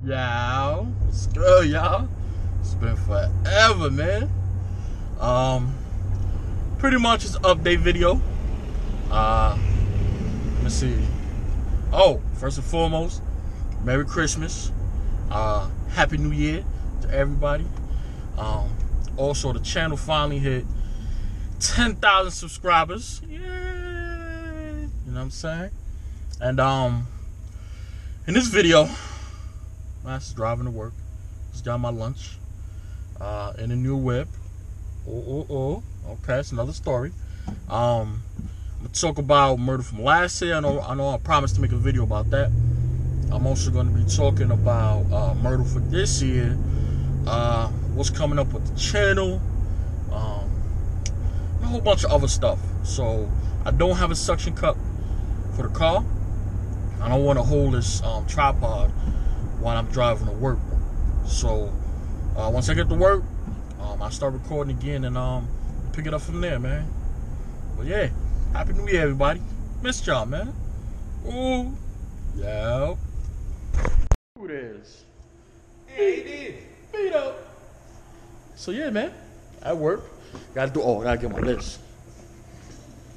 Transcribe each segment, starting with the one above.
Y'all, what's good, y'all? It's been forever, man. Pretty much it's an update video. Let's see. Oh, first and foremost, Merry Christmas. Happy New Year to everybody. Also, the channel finally hit 10,000 subscribers. Yay! You know what I'm saying? And in this video, I was driving to work. Just got my lunch in a new whip. Okay, it's another story. I'm gonna talk about Myrtle from last year. I know I promised to make a video about that. I'm also going to be talking about Myrtle for this year. What's coming up with the channel. And a whole bunch of other stuff. So I don't have a suction cup for the car. I don't want to hold this tripod while I'm driving to work. So once I get to work, I'll start recording again and pick it up from there, man. But yeah, Happy New Year, everybody. Missed y'all, man. Ooh, yeah. Who it is? Yeah, he did. Beat up. So yeah, man. At work, gotta get my list.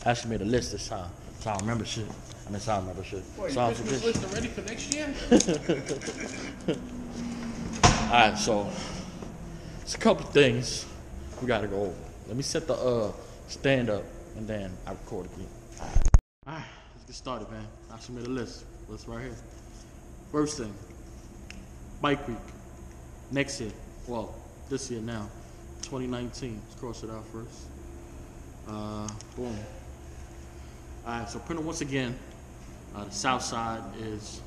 I actually made a list this time. So I remember shit. Wait, so you Christmas list already for next year? Alright, so it's a couple things we gotta go over. Let me set the stand up and then I record again. Alright, let's get started, man. I actually made a list. List right here. First thing, Bike Week. Next year. Well, this year now. 2019. Let's cross it out first. Boom. Alright, so printing once again, the South Side is,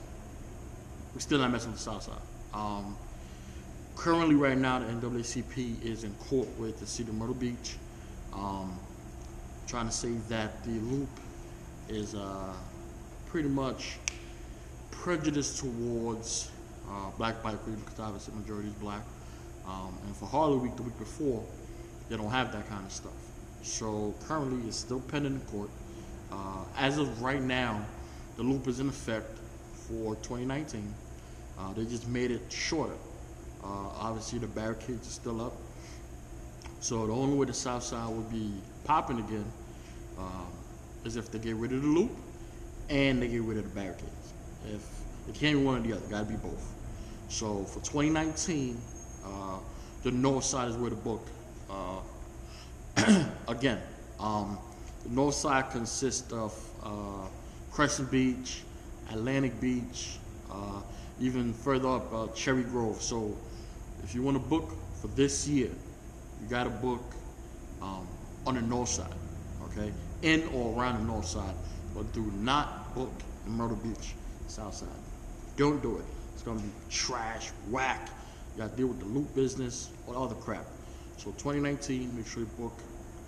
we're still not messing with the South Side. Currently right now the NAACP is in court with the city of Myrtle Beach, trying to say that the loop is pretty much prejudiced towards black bike week because obviously the majority is black. And for Harley Week, the week before, they don't have that kind of stuff. So currently it's still pending in court. As of right now, the loop is in effect for 2019. They just made it shorter. Obviously the barricades are still up. So the only way the South Side would be popping again is if they get rid of the loop and they get rid of the barricades. If it can't be one or the other, gotta be both. So for 2019, the North Side is where the book again. The North Side consists of Crescent Beach, Atlantic Beach, even further up Cherry Grove. So if you want to book for this year, you got to book on the North Side, okay? In or around the North Side, but do not book in Myrtle Beach, South Side. Don't do it. It's going to be trash, whack. You got to deal with the loop business, all other crap. So 2019, make sure you book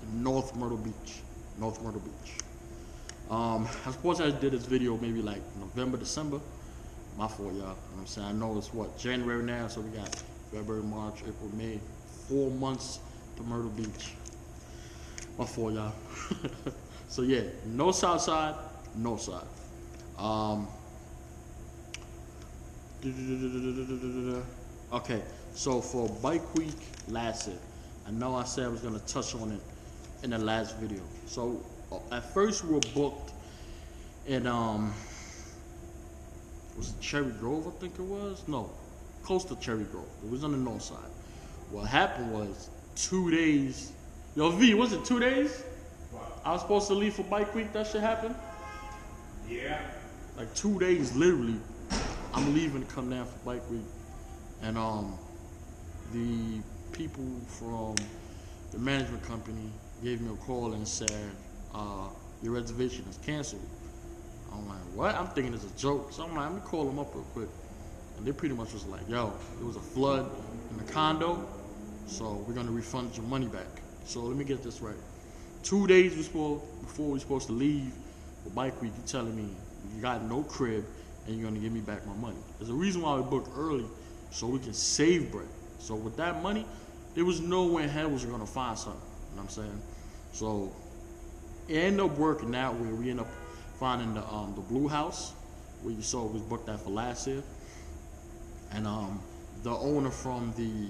in North Myrtle Beach. North Myrtle Beach. I suppose I did this video maybe like November, December. My fault, y'all. You know what I'm saying? I know it's what, January now, so we got February, March, April, May. 4 months to Myrtle Beach. My fault, y'all. So yeah, no South Side, no side. Okay, so for Bike Week last year, I know I said I was gonna touch on it in the last video. So at first we were booked in was it Cherry Grove, I think it was? No, close to Cherry Grove. It was on the north side. What happened was 2 days. Yo, V, was it 2 days? What? I was supposed to leave for Bike Week, that shit happened? Yeah. Like 2 days, literally. I'm leaving to come down for Bike Week. And the people from the management company gave me a call and said, your reservation is canceled. I'm like, what? I'm thinking it's a joke. So I'm like, let me call them up real quick. And they pretty much was like, yo, there was a flood in the condo, so we're gonna refund your money back. So let me get this right. 2 days before we're supposed to leave for Bike Week, you telling me you got no crib and you're gonna give me back my money. There's a reason why we booked early, so we can save bread. So with that money, there was no way in hell was gonna find something. You know what I'm saying? So it ended up working out where we end up finding the Blue House, where you saw it was booked at for last year. And the owner from the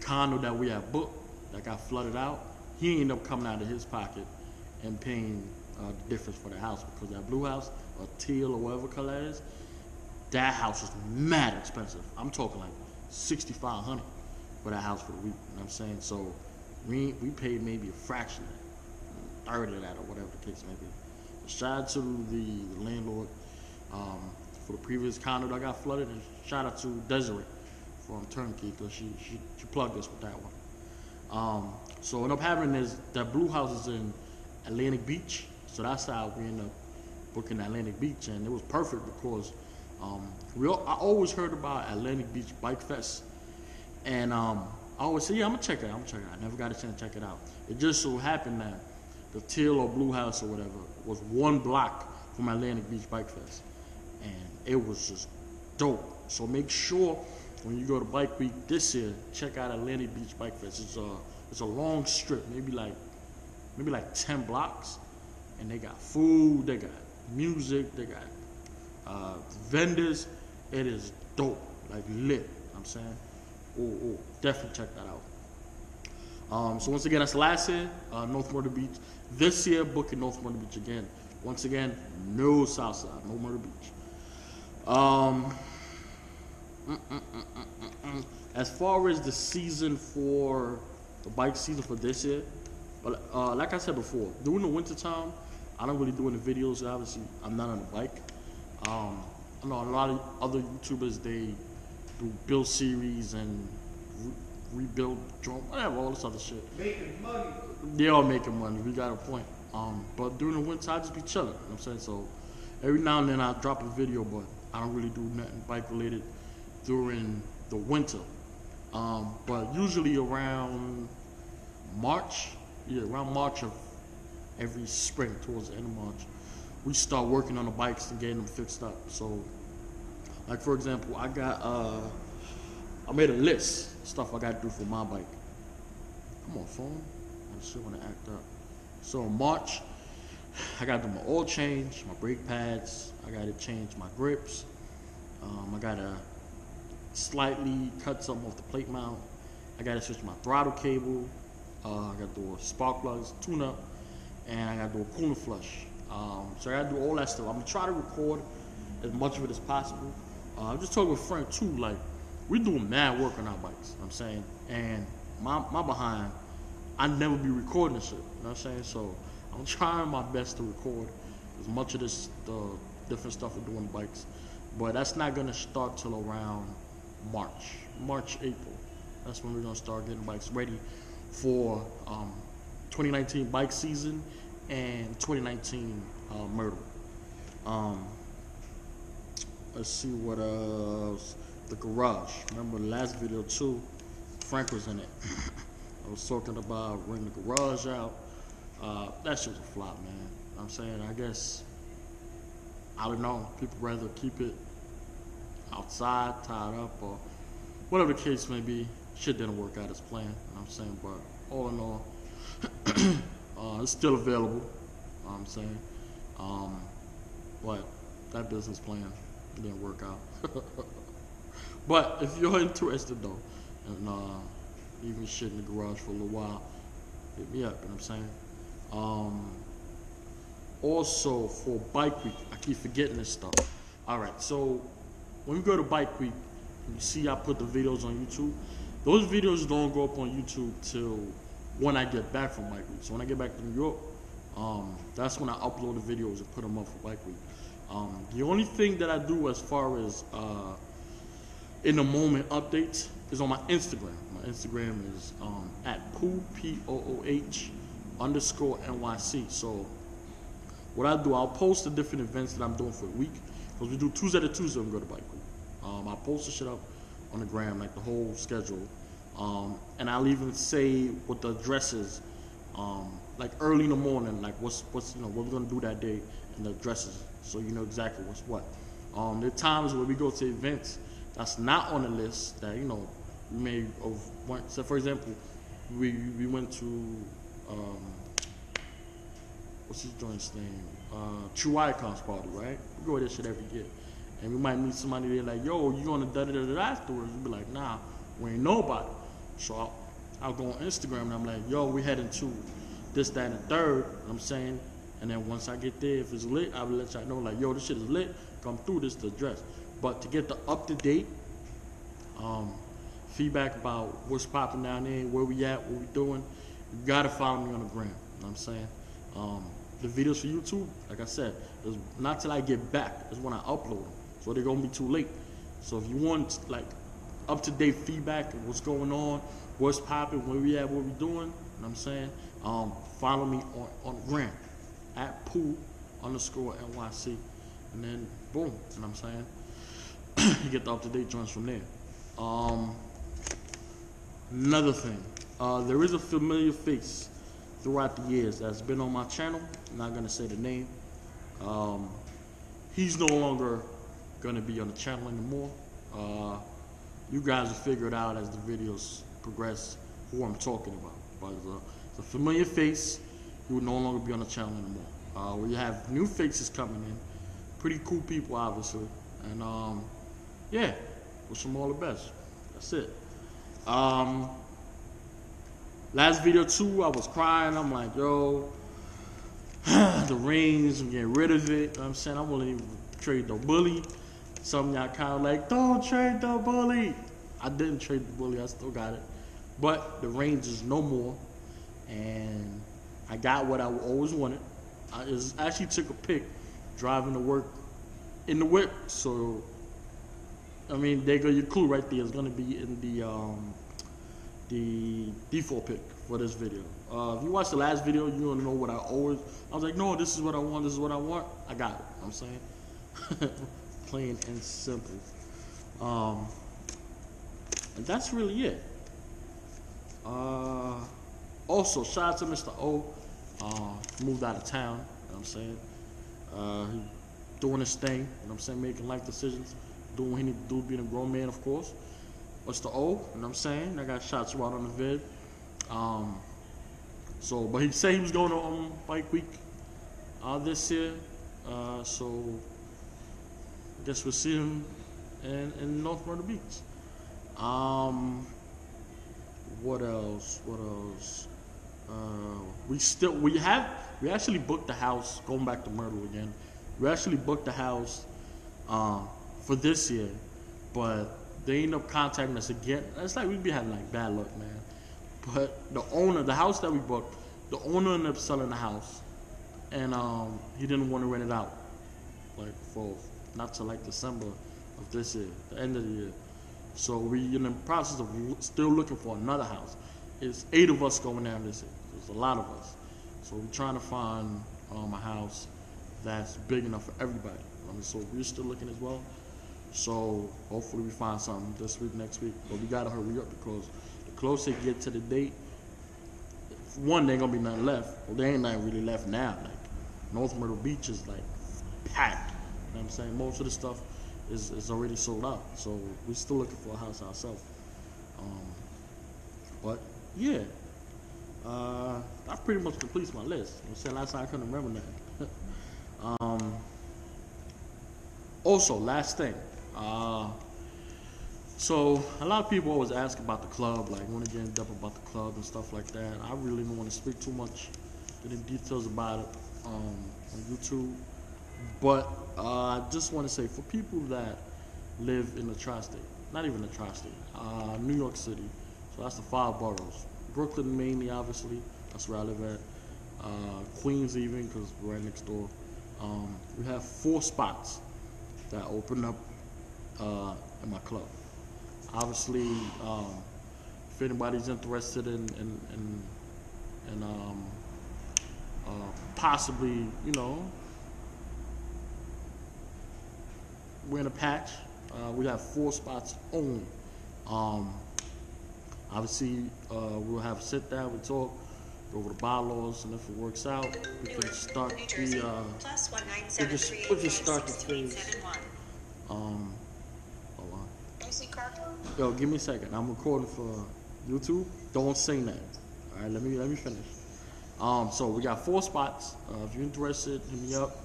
condo that we had booked that got flooded out, he ended up coming out of his pocket and paying the difference for the house, because that blue house, or teal or whatever color that is, that house was mad expensive. I'm talking like $6,500 for that house for the week. You know what I'm saying? So we paid maybe a fraction of that, third of that, or whatever the case may be. Shout out to the landlord for the previous condo that got flooded, and shout out to Desiree from Turnkey, because she plugged us with that one. So what ended up happening is that blue house is in Atlantic Beach, so that's how we ended up booking Atlantic Beach, and it was perfect because I always heard about Atlantic Beach Bike Fest, and I always say, yeah, I'm gonna check it out. I never got a chance to check it out. It just so happened that the teal or blue house or whatever was 1 block from Atlantic Beach Bike Fest, and it was just dope. So make sure when you go to Bike Week this year, check out Atlantic Beach Bike Fest. It's a long strip, maybe like 10 blocks, and they got food, they got music, they got vendors. It is dope, like lit. I'm saying, oh, definitely check that out. So once again, that's last year, North Myrtle Beach. This year, booking North Myrtle Beach again. Once again, no Southside, no Myrtle Beach. As far as the season for the bike season for this year, but like I said before, during the winter time, I don't really do any videos. Obviously, I'm not on a bike. I know a lot of other YouTubers, they do build series and rebuild drone, whatever, all this other shit. Making money. They all making money. We got a point. But during the winter, I just be chilling. You know what I'm saying? So every now and then I drop a video, but I don't really do nothing bike related during the winter. But usually around March, around March of every spring, towards the end of March, we start working on the bikes and getting them fixed up. So, like for example, I made a list of stuff I got to do for my bike. Come on, phone. I still want to act up. So in March, I got to do my oil change, my brake pads. I got to change my grips. I got to slightly cut something off the plate mount. I got to switch my throttle cable. I got to do a spark plugs, tune up, and I got to do a coolant flush. So I got to do all that stuff. I'm gonna try to record as much of it as possible. I'm just talking with Frank too. Like, we doing mad work on our bikes. You know what I'm saying, and my behind, I never be recording this shit. You know what I'm saying? So I'm trying my best to record as much of this different stuff we're doing the bikes, but that's not gonna start till around March, April. That's when we're gonna start getting bikes ready for 2019 bike season and 2019 Myrtle. Let's see what else. The garage. Remember the last video too? Frank was in it. I was talking about renting the garage out. That shit was a flop, man. You know what I'm saying, I guess, I don't know. People rather keep it outside, tied up, or whatever the case may be. Shit didn't work out as planned. You know what I'm saying, but all in all, it's still available. You know what I'm saying, but that business plan didn't work out. But if you're interested though, and even shit in the garage for a little while, hit me up. You know what I'm saying. Also for Bike Week, I keep forgetting this stuff. All right, so when you go to Bike Week, you see I put the videos on YouTube. Those videos don't go up on YouTube till when I get back from Bike Week. So when I get back to New York, that's when I upload the videos and put them up for Bike Week. The only thing that I do as far as in the moment updates is on my Instagram. My Instagram is at POOH _NYC. So what I do, I'll post the different events that I'm doing for the week, because we do Tuesday to Tuesday when we go to Bike Week. I'll post the shit up on the gram, like the whole schedule, and I'll even say what the address is, like early in the morning, like what's what we're gonna do that day, and the addresses, so you know exactly what's what. There are times where we go to events that's not on the list that we may have went. So for example, we went to what's his joint's name? True Icon's party, right? We go to this shit every year, And we might meet somebody there like, yo, you gonna da-da-da-da afterwards? We'll be like, nah, we ain't know about it. So I'll go on Instagram and I'm like, yo, we heading to this, that, and the third, you know what I'm saying? And then once I get there, if it's lit, I will let y'all know, like, yo, this shit is lit, come through, this the address. But to get the up-to-date feedback about what's popping down there, where we at, what we doing, you gotta follow me on the gram, you know what I'm saying? The videos for YouTube, like I said, is not till I get back, is when I upload them. So they're gonna be too late. So if you want like up-to-date feedback of what's going on, what's popping, where we at, what we doing, you know what I'm saying? Follow me on the gram at @pool_NYC, and then boom, you know what I'm saying? You get the up-to-date joints from there. Another thing, there is a familiar face throughout the years that's been on my channel. I'm not gonna say the name. He's no longer gonna be on the channel anymore. You guys will figure it out as the videos progress who I'm talking about. But it's a familiar face. He will no longer be on the channel anymore. We have new faces coming in. Pretty cool people, obviously. And yeah, wish them all the best. That's it. Last video too, I was crying. I'm like, yo, the rings, I'm getting rid of it. You know what I'm saying? I won't even trade the bully. Some of y'all kind of like, don't trade the bully. I didn't trade the bully, I still got it. But the range is no more. And I got what I always wanted. I actually took a pic driving to work in the whip. So, I mean, there go your clue right there. It's gonna be in the default pic for this video. If you watch the last video, you don't know what I was like, no, this is what I want, this is what I want. I got it, you know what I'm saying? Plain and simple. And that's really it. Also, shout out to Mr. O. Moved out of town, you know what I'm saying? He doing his thing, you know what I'm saying? Making life decisions, doing what he need to do, being a grown man, of course. Mr. O, you know what I'm saying? I got shots right on the vid. But he said he was going to Bike Week this year. So I guess we'll see him in North Myrtle Beach. What else? We actually booked the house, going back to Myrtle again. We actually booked the house for this year, but they ended up contacting us again. It's like we be having like bad luck, man. But the owner, the house that we booked, the owner ended up selling the house, and he didn't want to rent it out, like for not till like December of this year, the end of the year. So we in the process of still looking for another house. It's 8 of us going down this year. There's a lot of us. So we're trying to find a house that's big enough for everybody. So we're still looking as well. So hopefully we find something this week, next week. But we gotta hurry up because the closer you get to the date, one, there ain't gonna be nothing left. Well, there ain't nothing really left now. Like North Myrtle Beach is like packed. You know what I'm saying? Most of the stuff is already sold out. So we're still looking for a house ourselves. But yeah, that pretty much completes my list. You know what I'm saying? Last time I couldn't remember that. Also, last thing. So a lot of people always ask about the club, like want to get in depth about the club and stuff like that. I really don't want to speak too much, get in details about it on YouTube. But I just want to say for people that live in the tri-state, not even the tri-state, New York City, so that's the 5 boroughs. Brooklyn mainly, obviously, that's where I live at. Queens even, because we're right next door. We have 4 spots that open up in my club. Obviously, if anybody's interested in possibly, you know, we're in a patch. We have 4 spots only. Obviously, we'll have a sit down, we talk, go over the bylaws, and if it works out, we can start the we'll just start the phase. Hold on. Yo, give me a second. I'm recording for YouTube. Don't sing that. All right, let me finish. So we got 4 spots. If you're interested, hit me up.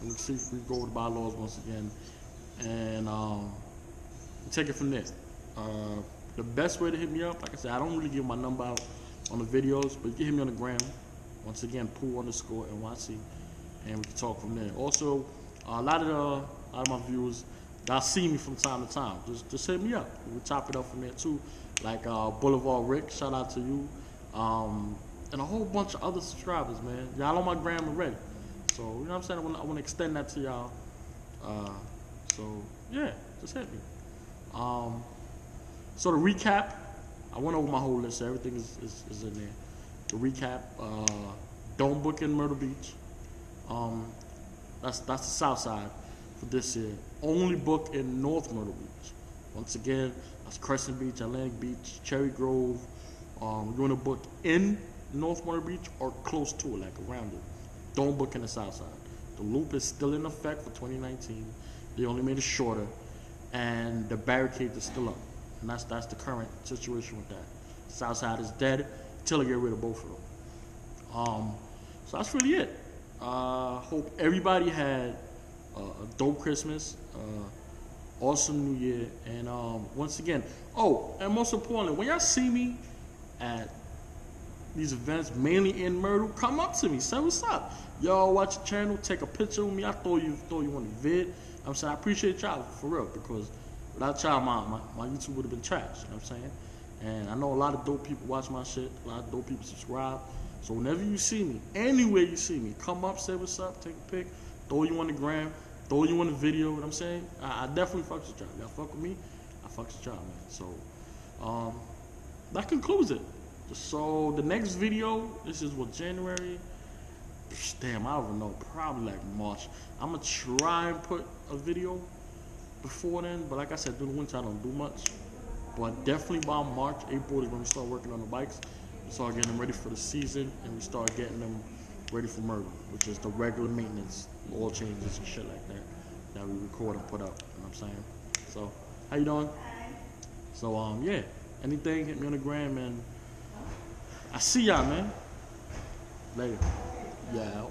and we'll see if we go over the bylaws once again, and take it from there. The best way to hit me up, like I said, I don't really give my number out on the videos, but you can hit me on the gram. Once again, pool_NYC, and we can talk from there. Also, a lot of my viewers, y'all see me from time to time. Just hit me up. We'll top it up from there too. Like Boulevard Rick, shout out to you. And a whole bunch of other subscribers, man. Y'all on my gram already. So, you know what I'm saying? I want to extend that to y'all. So, yeah, just hit me. So to recap, I went over my whole list. Everything is in there. To recap, don't book in Myrtle Beach. That's the south side for this year. Only book in North Myrtle Beach. Once again, that's Crescent Beach, Atlantic Beach, Cherry Grove. You're going to book in North Myrtle Beach or close to it, like around it. Don't book in the south side. The loop is still in effect for 2019. They only made it shorter, and the barricades are still up. And that's the current situation with that. South side is dead until they get rid of both of them. So that's really it. Hope everybody had a dope Christmas, awesome New Year, and once again, and most importantly, when y'all see me at these events, mainly in Myrtle, come up to me, say what's up. Y'all watch the channel, take a picture with me. I throw you on the vid. I'm saying I appreciate y'all for real, because without y'all, my YouTube would have been trash. You know what I'm saying? And I know a lot of dope people watch my shit. A lot of dope people subscribe. So whenever you see me, anywhere you see me, come up, say what's up, take a pic, throw you on the gram, throw you on the video. You know what I'm saying? I definitely fucks with y'all. Y'all fuck with me, I fucks with y'all, man. So that concludes it. So the next video, this is what, January? Damn, I don't even know. Probably like March. I'm gonna try and put a video before then, but like I said, during the winter I don't do much. But definitely by March, April is when we start working on the bikes. We start getting them ready for the season, and we start getting them ready for Myrtle, which is the regular maintenance, oil changes and shit like that we record and put up. You know what I'm saying? So, how you doing? So, yeah. Anything, hit me on the gram, and I see y'all, man. Later. Yeah.